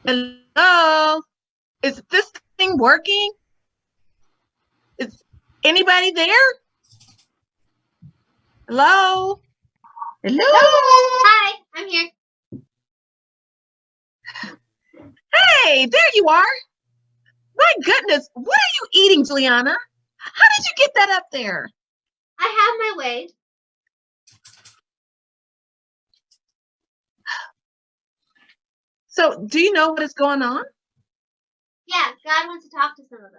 Hello? Is this thing working? Is anybody there? Hello? Hello? Hi, I'm here. Hey, there you are. My goodness, what are you eating, Juliana? How did you get that up there? I have my way. So, do you know what is going on? Yeah, God wants to talk to some of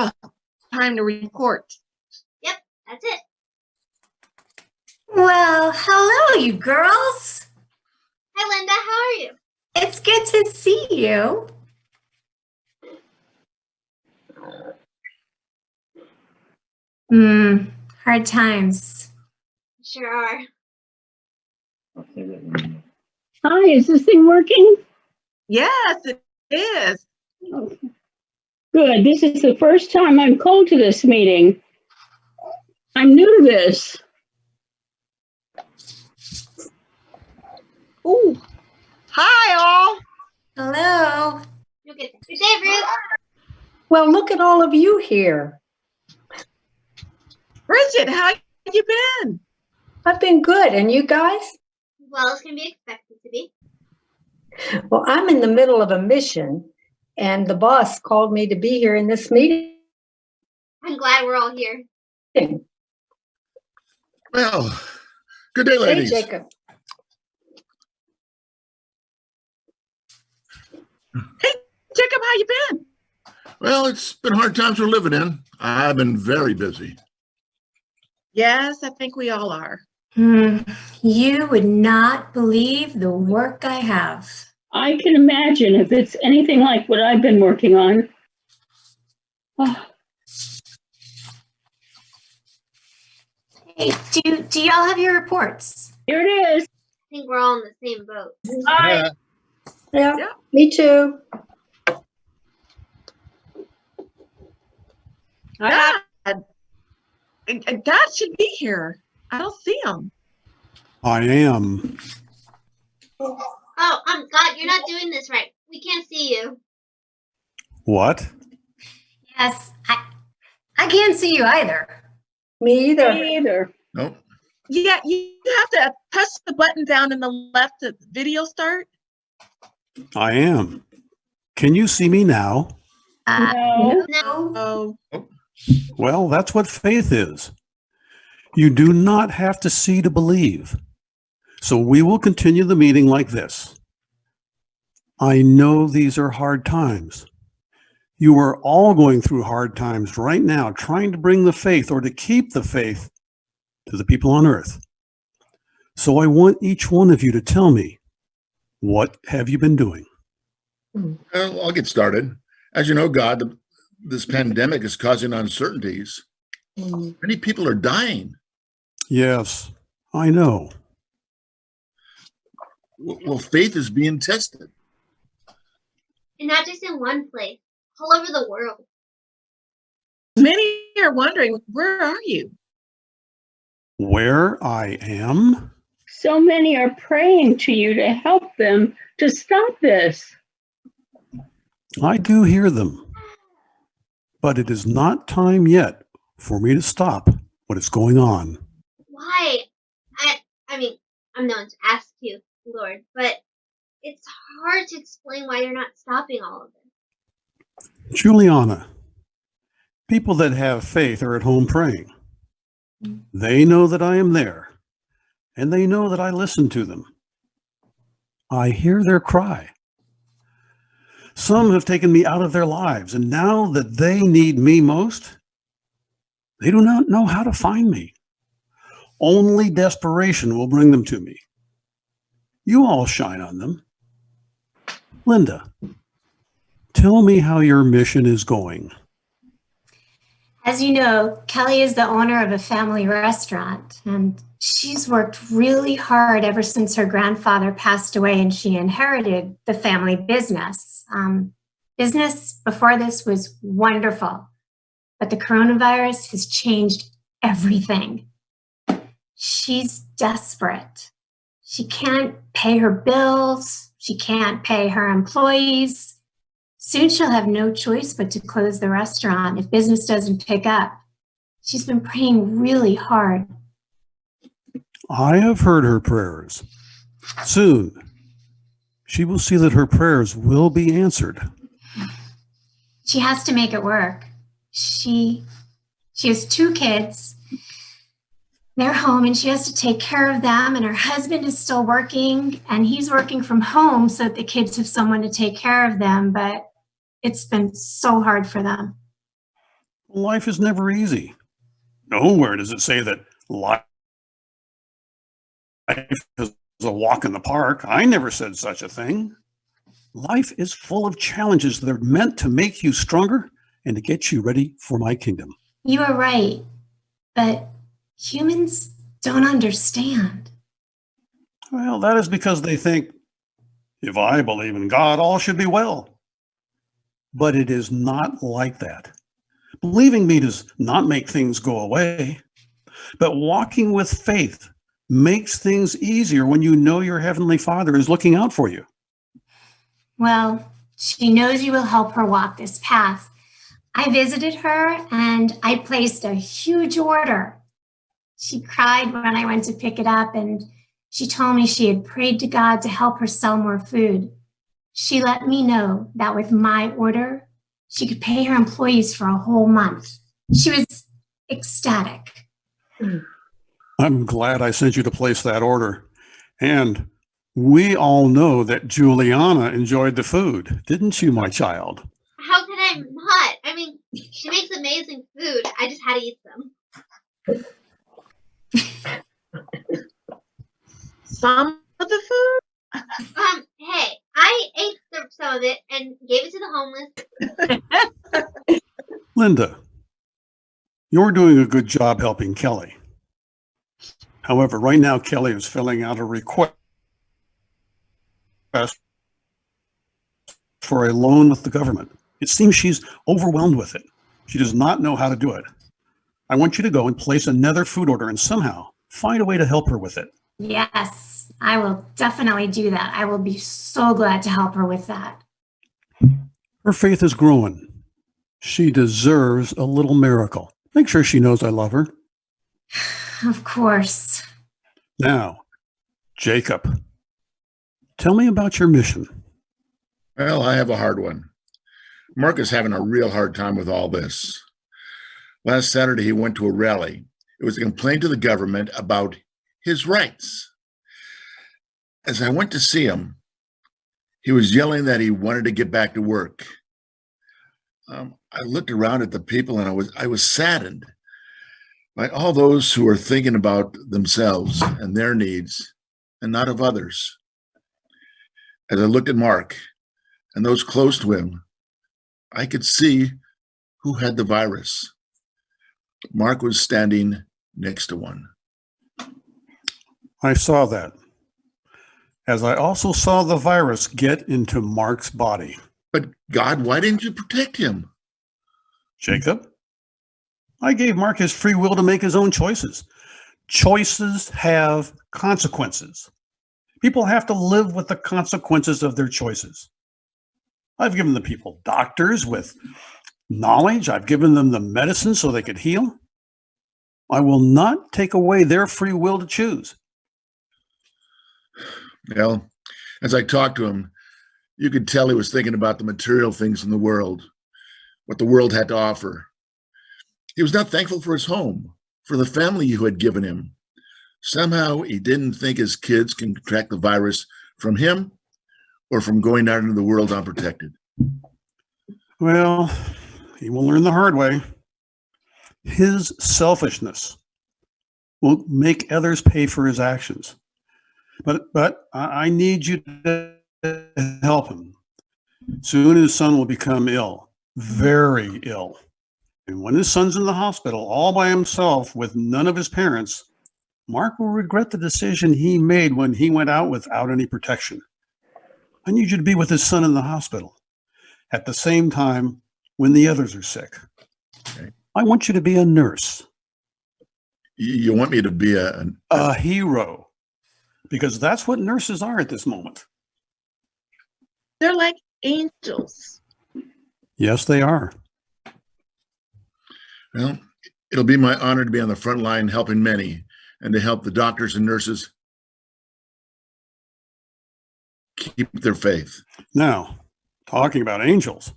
us. Oh, time to report. Yep, that's it. Well, hello, you girls. Hi, Linda. How are you? It's good to see you. Hard times. Sure are. Hi, is this thing working? Yes, it is. Oh, good. This is the first time I'm called to this meeting. I'm new to this. Ooh. Hi, all. Hello. You'll get there. Good day, Ruth. Well, look at all of you here. Bridget, how you been? I've been good. And you guys? Well, as can be expected to be. Well, I'm in the middle of a mission, and the boss called me to be here in this meeting. I'm glad we're all here. Well, good day, Hey, ladies. Jacob. Hey, Jacob, how you been? Well, it's been hard times we're living in. I've been very busy. Yes, I think we all are. You would not believe the work I have. I can imagine if it's anything like what I've been working on. Oh, Hey, do y'all have your reports? here it is. I think we're all in the same boat. Hi. Yeah, Yeah. me too. God, God should be here. I don't see him. I am. Oh, God, you're not doing this right. We can't see you. What? Yes, I can't see you either. Me either. Me either. Nope. Yeah, you have to press the button down in the left to video start. I am. Can you see me now? No. No. Oh, Well, that's what faith is. You do not have to see to believe. So we will continue the meeting like this. I know these are hard times. You are all going through hard times right now, trying to bring the faith or to keep the faith to the people on earth. So I want each one of you to tell me, what have you been doing? Well, I'll get started. As you know, God, this pandemic is causing uncertainties. Many people are dying. Yes, I know. Well, faith is being tested. And not just in one place, all over the world. many are wondering, where are you? Where I am? So many are praying to you to help them to stop this. I do hear them. But it is not time yet for me to stop what is going on. Why? I mean, I'm the one to ask you, Lord, but it's hard to explain why you're not stopping all of this. Juliana, people that have faith are at home praying. They know that I am there, and they know that I listen to them. I hear their cry. Some have taken me out of their lives, and now that they need me most, they do not know how to find me. Only desperation will bring them to me. You all shine on them. Linda, tell me how your mission is going. As you know, Kelly is the owner of a family restaurant, and she's worked really hard ever since her grandfather passed away and she inherited the family business. Business before this was wonderful, but the coronavirus has changed everything. She's desperate. She can't pay her bills. She can't pay her employees. Soon she'll have no choice but to close the restaurant if business doesn't pick up. She's been praying really hard. I have heard her prayers. Soon, she will see that her prayers will be answered. She has to make it work. She has 2 kids. They're home and she has to take care of them, and her husband is still working and he's working from home so that the kids have someone to take care of them, but it's been so hard for them. Life is never easy. Nowhere does it say that life is a walk in the park. I never said such a thing. Life is full of challenges that are meant to make you stronger and to get you ready for my kingdom. You are right, but humans don't understand. Well, that is because they think, if I believe in God, all should be well. But it is not like that. Believing me does not make things go away, but walking with faith makes things easier when you know your Heavenly Father is looking out for you. Well, she knows you will help her walk this path. I visited her and I placed a huge order. She cried when I went to pick it up, and she told me she had prayed to God to help her sell more food. She let me know that with my order, she could pay her employees for a whole month. She was ecstatic. I'm glad I sent you to place that order. And we all know that Juliana enjoyed the food, didn't you, my child? How can I not? I mean, she makes amazing food. I just had to eat some. Some of the food? Hey, I ate some of it and gave it to the homeless. Linda, you're doing a good job helping Kelly. However, right now, Kelly is filling out a request for a loan with the government. It seems she's overwhelmed with it. She does not know how to do it. I want you to go and place another food order and somehow find a way to help her with it. Yes, I will definitely do that. I will be so glad to help her with that. Her faith is growing. She deserves a little miracle. Make sure she knows I love her. Of course. Now, Jacob, tell me about your mission. Well, I have a hard one. Mark is having a real hard time with all this. Last Saturday, he went to a rally. It was a complaint to the government about his rights. As I went to see him, he was yelling that he wanted to get back to work. I looked around at the people and I was saddened by all those who are thinking about themselves and their needs and not of others. As I looked at Mark and those close to him, I could see who had the virus. Mark was standing next to one. I saw that, as I also saw the virus get into Mark's body. But God, why didn't you protect him? Jacob, I gave Mark his free will to make his own choices. Choices have consequences. People have to live with the consequences of their choices. I've given the people doctors with knowledge. I've given them the medicine so they could heal. I will not take away their free will to choose. Well, as I talked to him, you could tell he was thinking about the material things in the world, what the world had to offer. He was not thankful for his home, for the family you had given him. Somehow he didn't think his kids can contract the virus from him or from going out into the world unprotected. Well, he will learn the hard way. His selfishness will make others pay for his actions. But I need you to help him. Soon his son will become ill, very ill. And when his son's in the hospital all by himself with none of his parents, Mark will regret the decision he made when he went out without any protection. I need you to be with his son in the hospital at the same time when the others are sick. Okay. I want you to be a nurse. You want me to be a hero, because that's what nurses are at this moment. They're like angels. Yes, they are. Well, it'll be my honor to be on the front line helping many and to help the doctors and nurses keep their faith. Now, talking about angels,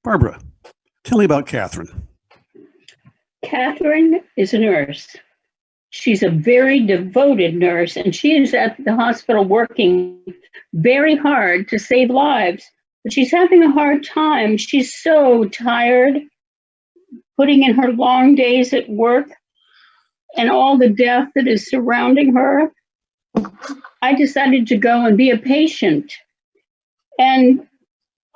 Barbara, tell me about Catherine. Catherine is a nurse. She's a very devoted nurse, and she is at the hospital working very hard to save lives. But she's having a hard time. She's so tired, putting in her long days at work and all the death that is surrounding her. I decided to go and be a patient. And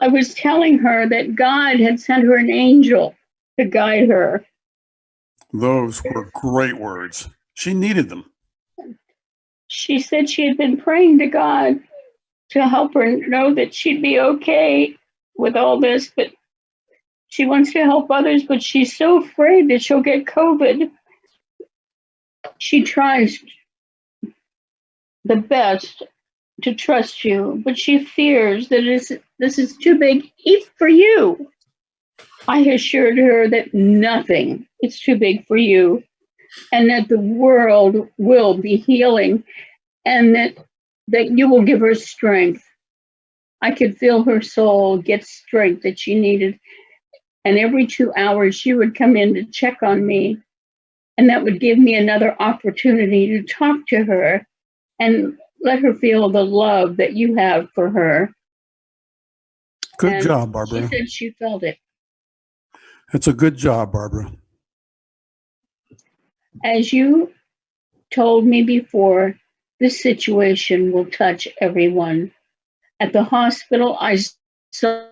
I was telling her that God had sent her an angel to guide her. Those were great words. She needed them. She said she had been praying to God to help her know that she'd be okay with all this, but she wants to help others, but she's so afraid that she'll get COVID. She tries the best to trust you, but she fears that this is too big even for you. I assured her that nothing is too big for you, and that the world will be healing, and that you will give her strength. I could feel her soul get strength that she needed. And every 2 hours, she would come in to check on me. And that would give me another opportunity to talk to her and let her feel the love that you have for her. Good And job, Barbara. She said she felt it. It's a good job, Barbara. As you told me before, this situation will touch everyone. At the hospital, I saw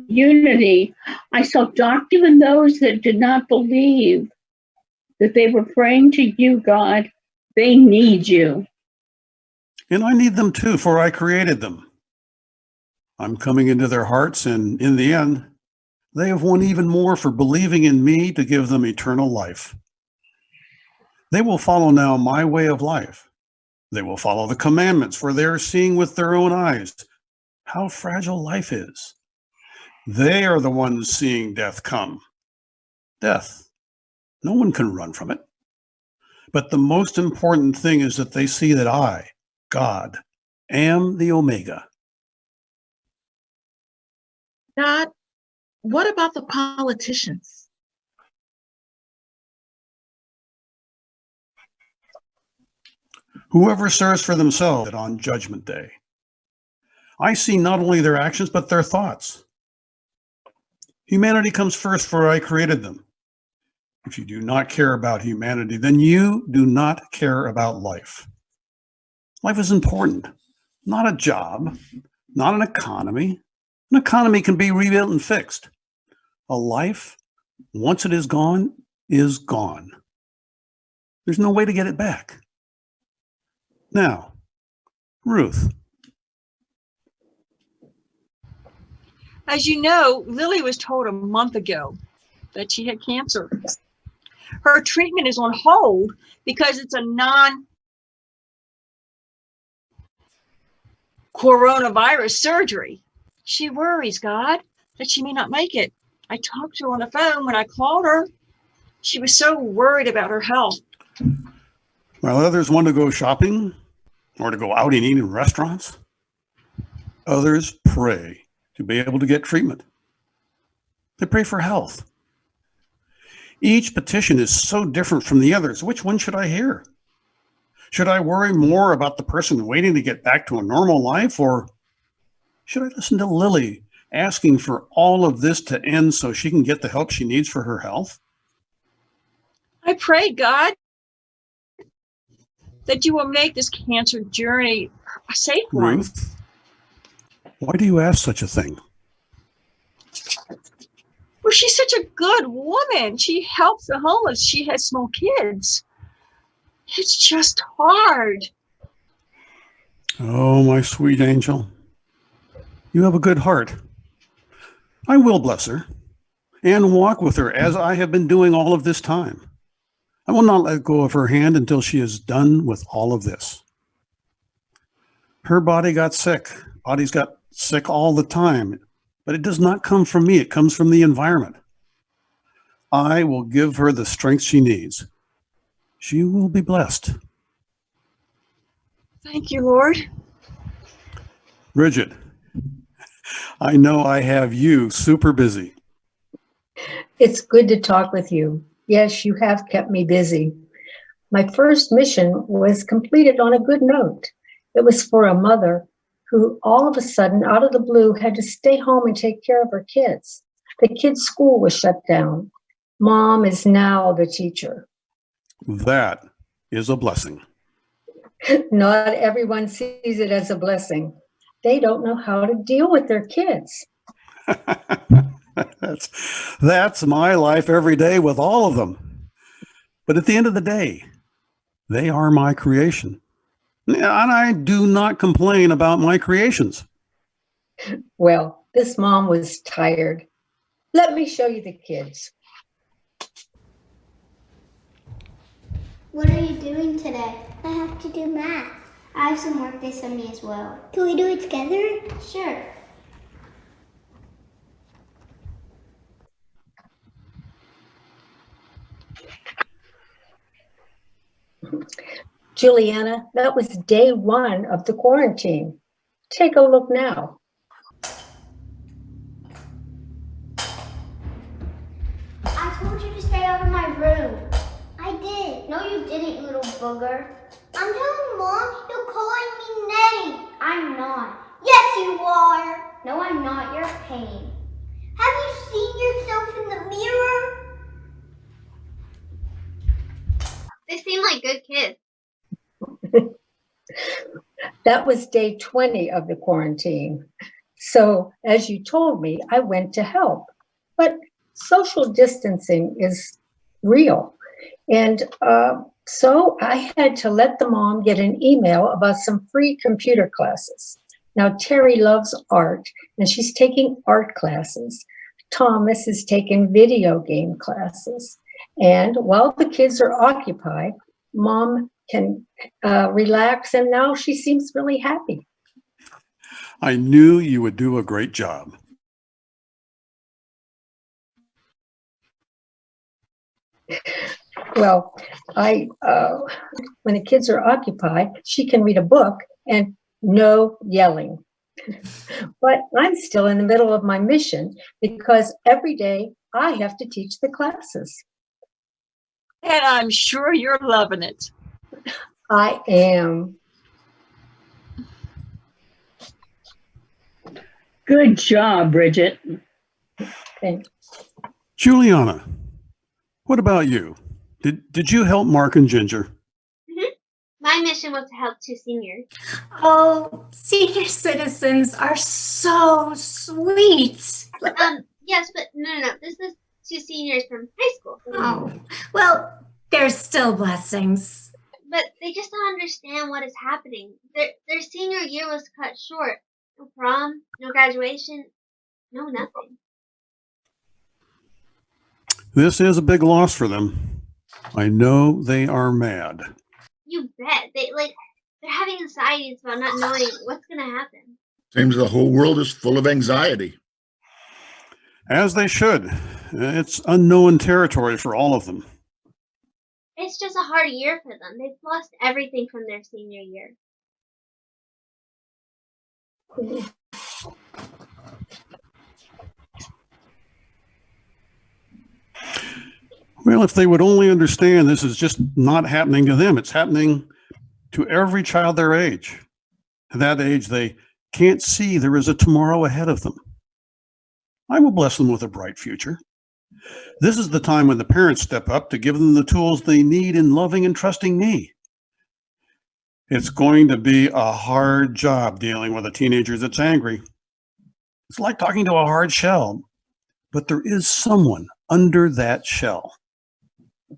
unity. I saw even those that did not believe that they were praying to you, God. They need you. And I need them too, for I created them. I'm coming into their hearts, and in the end, they have won even more for believing in me to give them eternal life. They will follow now my way of life. They will follow the commandments, for they are seeing with their own eyes how fragile life is. They are the ones seeing death come. Death. No one can run from it. But the most important thing is that they see that I, God, am the Omega. God, what about the politicians? Whoever serves for themselves on Judgment Day. I see not only their actions, but their thoughts. Humanity comes first, for I created them. If you do not care about humanity, then you do not care about life. Life is important, not a job, not an economy. An economy can be rebuilt and fixed. A life, once it is gone, is gone. There's no way to get it back. Now, Ruth. As you know, Lily was told a month ago that she had cancer. Her treatment is on hold because it's a non-coronavirus surgery. She worries, God, that she may not make it. I talked to her on the phone when I called her. She was so worried about her health. While others want to go shopping or to go out and eat in restaurants, others pray to be able to get treatment. They pray for health. Each petition is so different from the others. Which one should I hear? Should I worry more about the person waiting to get back to a normal life, or should I listen to Lily asking for all of this to end so she can get the help she needs for her health? I pray, God, that you will make this cancer journey a safe one. Ruth, why do you ask such a thing? Well, she's such a good woman. She helps the homeless. She has small kids. It's just hard. Oh, my sweet angel. You have a good heart. I will bless her and walk with her as I have been doing all of this time. I will not let go of her hand until she is done with all of this. Her body got sick. Bodies got sick all the time. But it does not come from me. It comes from the environment. I will give her the strength she needs. She will be blessed. Thank you, Lord. Bridget, I know I have you super busy. It's good to talk with you. Yes, you have kept me busy. My first mission was completed on a good note. It was for a mother who all of a sudden, out of the blue, had to stay home and take care of her kids. The kids' school was shut down. Mom is now the teacher. That is a blessing. Not everyone sees it as a blessing. They don't know how to deal with their kids. That's my life every day with all of them. But at the end of the day, they are my creation. And I do not complain about my creations. Well, this mom was tired. Let me show you the kids. What are you doing today? I have to do math. I have some work they sent me as well. Can we do it together? Sure. Juliana, that was day 1 of the quarantine. Take a look now. I told you to stay out of my room. I did. No, you didn't, you little booger. I'm telling Mom you're calling me names. I'm not. Yes, you are. No, I'm not. You're a pain. Have you seen yourself in the mirror? They seem like good kids. That was day 20 of the quarantine. So, as you told me, I went to help. But social distancing is real. And so I had to let the mom get an email about some free computer classes. Now, Terry loves art, and she's taking art classes. Thomas is taking video game classes. And while the kids are occupied, Mom can relax, and now she seems really happy. I knew you would do a great job. Well, when the kids are occupied, she can read a book and no yelling. But I'm still in the middle of my mission because every day I have to teach the classes. And I'm sure you're loving it. I am. Good job, Bridget. Thanks. Juliana, what about you? Did you help Mark and Ginger? My mission was to help 2 seniors. Oh, senior citizens are so sweet. Yes, but no. This is 2 seniors from high school. Oh, well, there's still blessings. But they just don't understand what is happening. Their senior year was cut short. No prom, no graduation, no nothing. This is a big loss for them. I know they are mad. You bet. They're having anxieties about not knowing what's gonna happen. Seems the whole world is full of anxiety. As they should. It's unknown territory for all of them. It's just a hard year for them. They've lost everything from their senior year. Well, if they would only understand this is just not happening to them, it's happening to every child their age. At that age, they can't see there is a tomorrow ahead of them. I will bless them with a bright future. This is the time when the parents step up to give them the tools they need in loving and trusting me. It's going to be a hard job dealing with a teenager that's angry. It's like talking to a hard shell, but there is someone under that shell.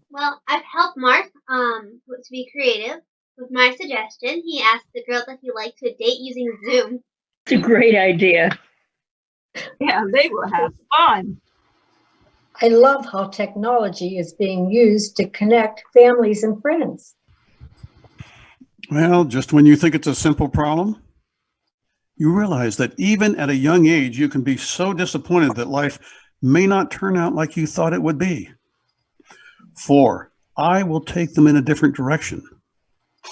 Well, I've helped Mark to be creative. With my suggestion, he asked the girl that he liked to date using Zoom. It's a great idea. Yeah, they will have fun. I love how technology is being used to connect families and friends. Well, just when you think it's a simple problem, you realize that even at a young age, you can be so disappointed that life may not turn out like you thought it would be. 4, I will take them in a different direction,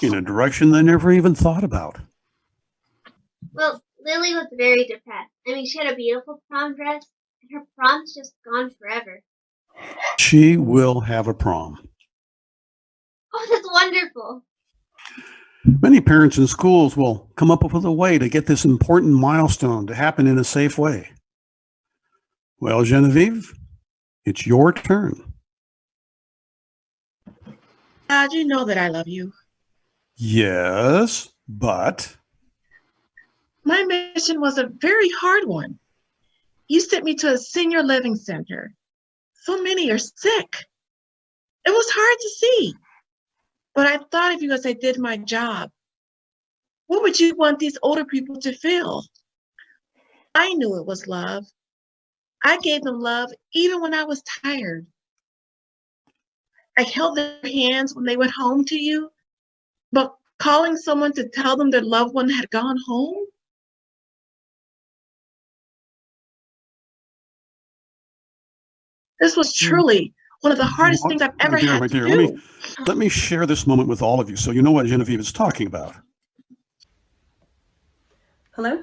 in a direction they never even thought about. Well, Lily was very depressed. I mean, she had a beautiful prom dress, and her prom's just gone forever. She will have a prom. Oh, that's wonderful. Many parents and schools will come up with a way to get this important milestone to happen in a safe way. Well, Genevieve, it's your turn. God, you know that I love you. Yes, but My mission was a very hard one. You sent me to a senior living center. So many are sick. It was hard to see. But I thought of you as I did my job. What would you want these older people to feel? I knew it was love. I gave them love even when I was tired. I held their hands when they went home to you, but calling someone to tell them their loved one had gone home? This was truly one of the hardest things I've ever had to do. Let me share this moment with all of you so you know what Genevieve is talking about. Hello?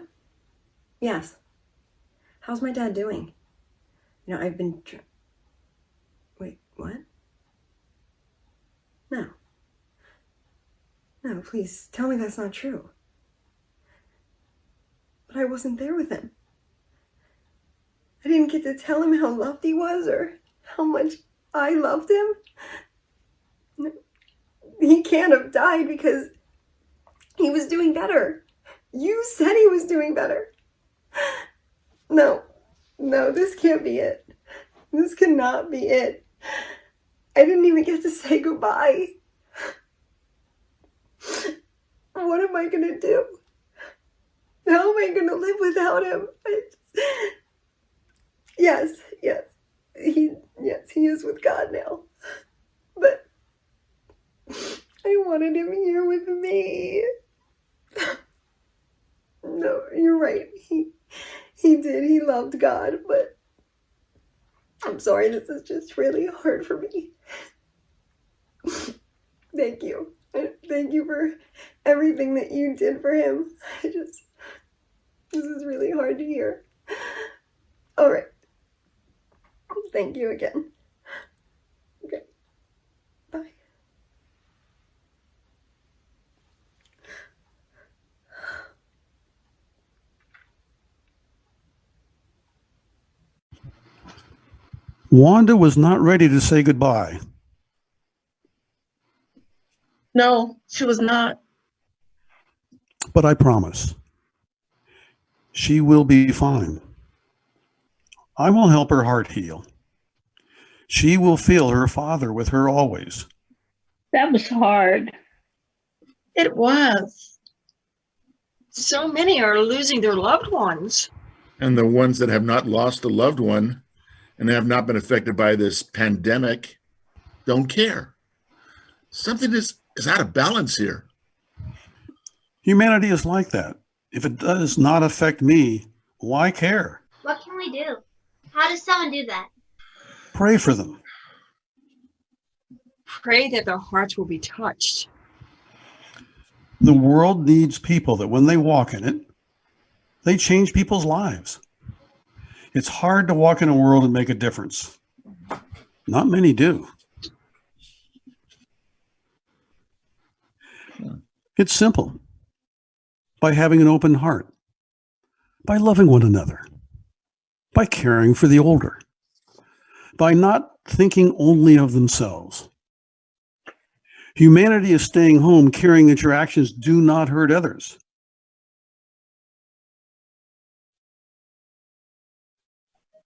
Yes. How's my dad doing? You know, I've been... Wait, what? No. No, please, tell me that's not true. But I wasn't there with him. I didn't get to tell him how loved he was or how much I loved him. No, he can't have died because he was doing better. You said he was doing better. No, this can't be it. This cannot be it. I didn't even get to say goodbye. What am I gonna do? How am I gonna live without him? Yes, he is with God now. But I wanted him here with me. No, you're right. He did. He loved God, but I'm sorry, this is just really hard for me. Thank you. Thank you for everything that you did for him. This is really hard to hear. All right. Thank you again. Okay. Bye. Wanda was not ready to say goodbye. No, she was not. But I promise, she will be fine. I will help her heart heal. She will feel her father with her always. That was hard. It was. So many are losing their loved ones. And the ones that have not lost a loved one and have not been affected by this pandemic don't care. Something is out of balance here. Humanity is like that. If it does not affect me, why care? What can we do? How does someone do that? Pray for them. Pray that their hearts will be touched. The world needs people that when they walk in it, they change people's lives. It's hard to walk in a world and make a difference. Not many do. It's simple. By having an open heart, by loving one another, by caring for the older, by not thinking only of themselves. Humanity is staying home, caring that your actions do not hurt others.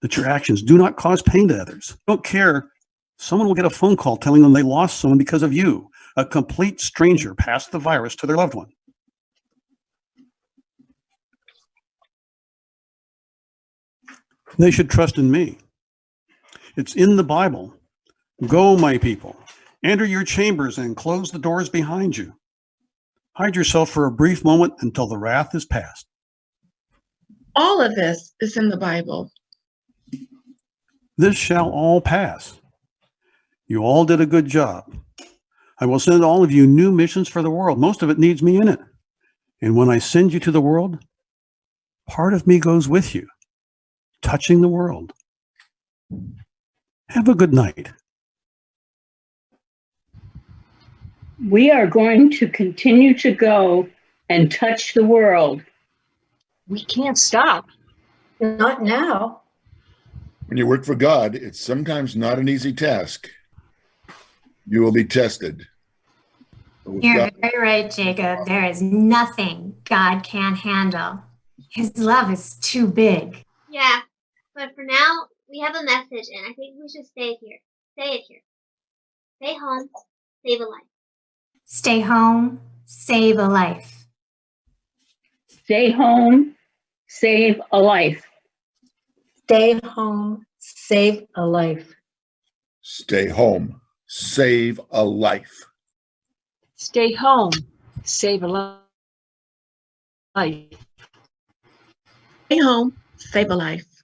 That your actions do not cause pain to others. Don't care. Someone will get a phone call telling them they lost someone because of you. A complete stranger passed the virus to their loved one. They should trust in me. It's in the Bible. Go, my people, enter your chambers and close the doors behind you. Hide yourself for a brief moment until the wrath is past. All of this is in the Bible. This shall all pass. You all did a good job. I will send all of you new missions for the world. Most of it needs me in it. And when I send you to the world, part of me goes with you, touching the world. Have a good night. We are going to continue to go and touch the world. We can't stop. Not now. When you work for God, it's sometimes not an easy task. You will be tested. But with You're God- very right, Jacob. There is nothing God can't handle. His love is too big. Yeah, but for now, we have a message, and I think we should say it here. Stay home, save a life. Stay home, save a life. Stay home, save a life. Stay home, save a life. Stay home, save a life. Stay home, save a life. Stay home, save a life.